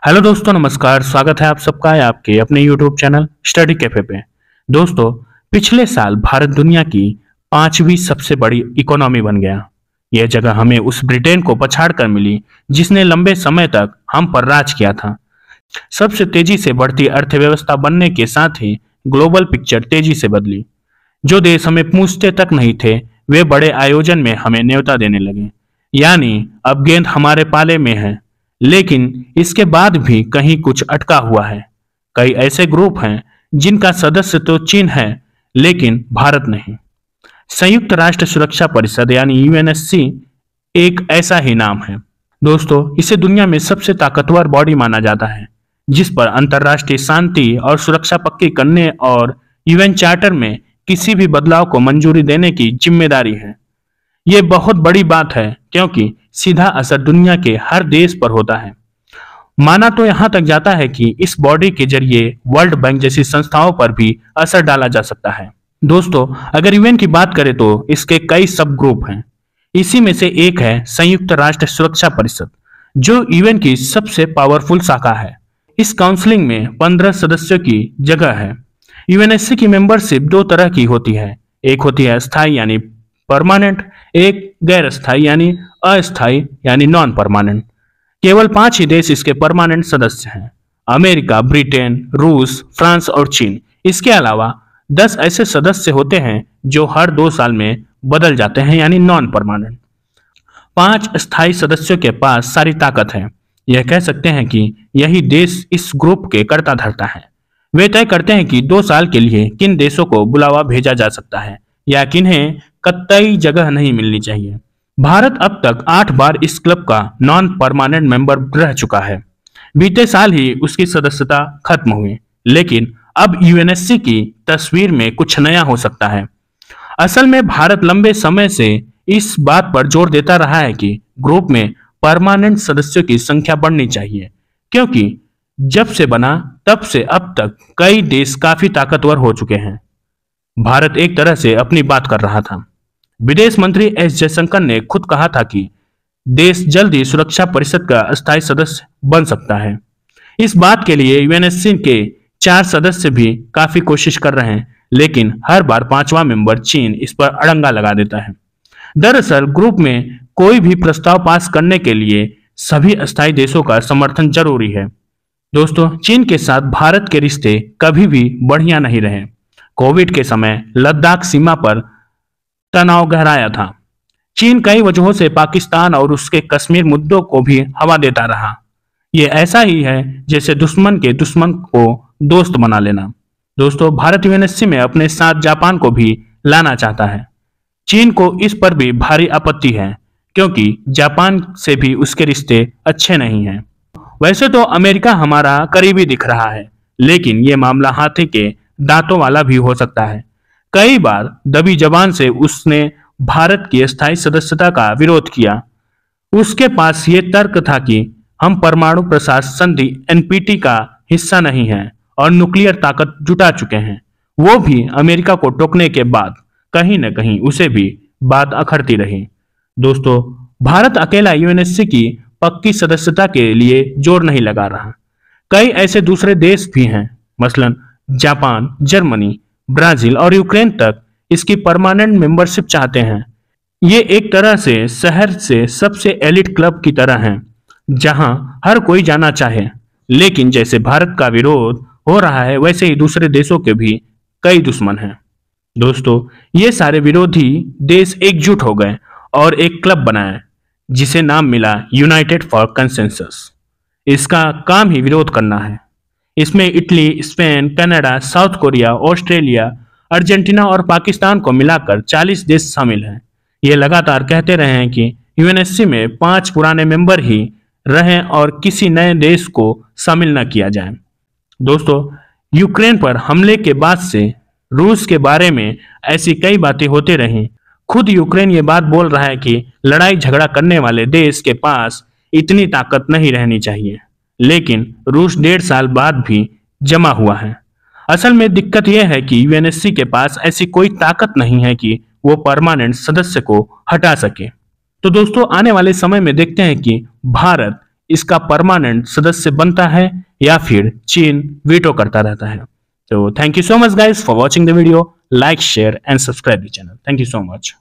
Hello दोस्तों, नमस्कार। स्वागत है आप सबका आपके अपने यूट्यूब चैनल स्टडी कैफे पे। दोस्तों, पिछले साल भारत दुनिया की 5वीं सबसे बड़ी इकोनॉमी बन गया। यह जगह हमें उस ब्रिटेन को पछाड़ कर मिली जिसने लंबे समय तक हम पर राज किया था। सबसे तेजी से बढ़ती अर्थव्यवस्था बनने के साथ ही ग्लोबल पिक्चर तेजी से बदली। जो देश हमें पूछते तक नहीं थे, वे बड़े आयोजन में हमें न्योता देने लगे। यानी अब गेंद हमारे पाले में है। लेकिन इसके बाद भी कहीं कुछ अटका हुआ है। कई ऐसे ग्रुप हैं जिनका सदस्य तो चीन है, लेकिन भारत नहीं। संयुक्त राष्ट्र सुरक्षा परिषद यानी यूएनएससी एक ऐसा ही नाम है। दोस्तों, इसे दुनिया में सबसे ताकतवर बॉडी माना जाता है, जिस पर अंतर्राष्ट्रीय शांति और सुरक्षा पक्की करने और यूएन चार्टर में किसी भी बदलाव को मंजूरी देने की जिम्मेदारी है। ये बहुत बड़ी बात है क्योंकि सीधा असर दुनिया के हर देश पर होता है। माना तो यहां तक जाता है कि इस बॉडी के जरिए वर्ल्ड बैंक जैसी संस्थाओं पर भी असर डाला जा सकता है। दोस्तों, अगर यूएन की बात करें तो इसके कई सब ग्रुप हैं। इसी में से एक है संयुक्त राष्ट्र सुरक्षा परिषद, जो यूएन की सबसे पावरफुल शाखा है। इस काउंसिलिंग में 15 सदस्यों की जगह है। यूएनएससी की मेंबरशिप दो तरह की होती है। एक होती है स्थायी यानी परमानेंट, एक गैर स्थायी यानी अस्थायी यानी नॉन परमानेंट। केवल 5 ही देश इसके परमानेंट सदस्य हैं: अमेरिका, ब्रिटेन, रूस, फ्रांस और चीन। इसके अलावा 10 ऐसे सदस्य होते हैं जो हर 2 साल में बदल जाते हैं यानी नॉन परमानेंट। 5 स्थायी सदस्यों के पास सारी ताकत है। यह कह सकते हैं कि यही देश इस ग्रुप के कर्ता धर्ता है। वे तय करते हैं कि 2 साल के लिए किन देशों को बुलावा भेजा जा सकता है या किन्हें कतई जगह नहीं मिलनी चाहिए। भारत अब तक 8 बार इस क्लब का नॉन परमानेंट मेंबर रह चुका है। बीते साल ही उसकी सदस्यता खत्म हुई, लेकिन अब यूएनएससी की तस्वीर में कुछ नया हो सकता है। असल में भारत लंबे समय से इस बात पर जोर देता रहा है कि ग्रुप में परमानेंट सदस्यों की संख्या बढ़नी चाहिए, क्योंकि जब से बना तब से अब तक कई देश काफी ताकतवर हो चुके हैं। भारत एक तरह से अपनी बात कर रहा था। विदेश मंत्री एस जयशंकर ने खुद कहा था कि देश जल्द ही सुरक्षा परिषद का अस्थायी सदस्य बन सकता है। इस बात के लिए यूएनएससी के 4 सदस्य भी काफी कोशिश कर रहे हैं, लेकिन हर बार 5वां मेंबर चीन इस पर अड़ंगा लगा देता है। दरअसल ग्रुप में कोई भी प्रस्ताव पास करने के लिए सभी अस्थायी देशों का समर्थन जरूरी है। दोस्तों, चीन के साथ भारत के रिश्ते कभी भी बढ़िया नहीं रहे। कोविड के समय लद्दाख सीमा पर तनाव गहराया था। चीन कई वजहों से पाकिस्तान और उसके कश्मीर मुद्दों को भी हवा देता रहा। ये ऐसा ही है जैसे दुश्मन के दुश्मन को दोस्त बना लेना। दोस्तों, भारत यूएनएससी में अपने साथ जापान को भी लाना चाहता है। चीन को इस पर भी भारी आपत्ति है, क्योंकि जापान से भी उसके रिश्ते अच्छे नहीं हैं। वैसे तो अमेरिका हमारा करीबी दिख रहा है, लेकिन ये मामला हाथी के दांतों वाला भी हो सकता है। कई बार दबी जबान से उसने भारत की स्थायी सदस्यता का विरोध किया। उसके पास ये तर्क था कि हम परमाणु प्रसार संधि एनपीटी का हिस्सा नहीं हैं और न्यूक्लियर ताकत जुटा चुके हैं। वो भी अमेरिका को टोकने के बाद कहीं न कहीं उसे भी बात अखरती रही। दोस्तों, भारत अकेला यूएनएससी की पक्की सदस्यता के लिए जोर नहीं लगा रहा। कई ऐसे दूसरे देश भी हैं, मसलन जापान, जर्मनी, ब्राजील और यूक्रेन तक इसकी परमानेंट मेंबरशिप चाहते हैं। ये एक तरह से शहर से सबसे एलिट क्लब की तरह हैं, जहां हर कोई जाना चाहे। लेकिन जैसे भारत का विरोध हो रहा है, वैसे ही दूसरे देशों के भी कई दुश्मन हैं। दोस्तों, ये सारे विरोधी देश एकजुट हो गए और एक क्लब बनाए, जिसे नाम मिला यूनाइटेड फॉर कंसेंसस। इसका काम ही विरोध करना है। इसमें Italy, Spain, Canada, south Korea, Australia, Argentina और पाकिस्तान को मिलाकर 40 देश शामिल हैं। ये लगातार कहते रहे हैं कि यूएनएससी में 5 पुराने मेंबर ही रहें और किसी नए देश को शामिल न किया जाए। दोस्तों, यूक्रेन पर हमले के बाद से रूस के बारे में ऐसी कई बातें होती रहीं। खुद यूक्रेन ये बात बोल रहा है कि लड़ाई झगड़ा करने वाले देश के पास इतनी ताकत नहीं रहनी चाहिए, लेकिन रूस 1.5 साल बाद भी जमा हुआ है। असल में दिक्कत यह है कि यूएनएससी के पास ऐसी कोई ताकत नहीं है कि वो परमानेंट सदस्य को हटा सके। तो दोस्तों, आने वाले समय में देखते हैं कि भारत इसका परमानेंट सदस्य बनता है या फिर चीन वीटो करता रहता है। तो thank you so much guys for watching the video, like share and subscribe the channel. Thank you so much.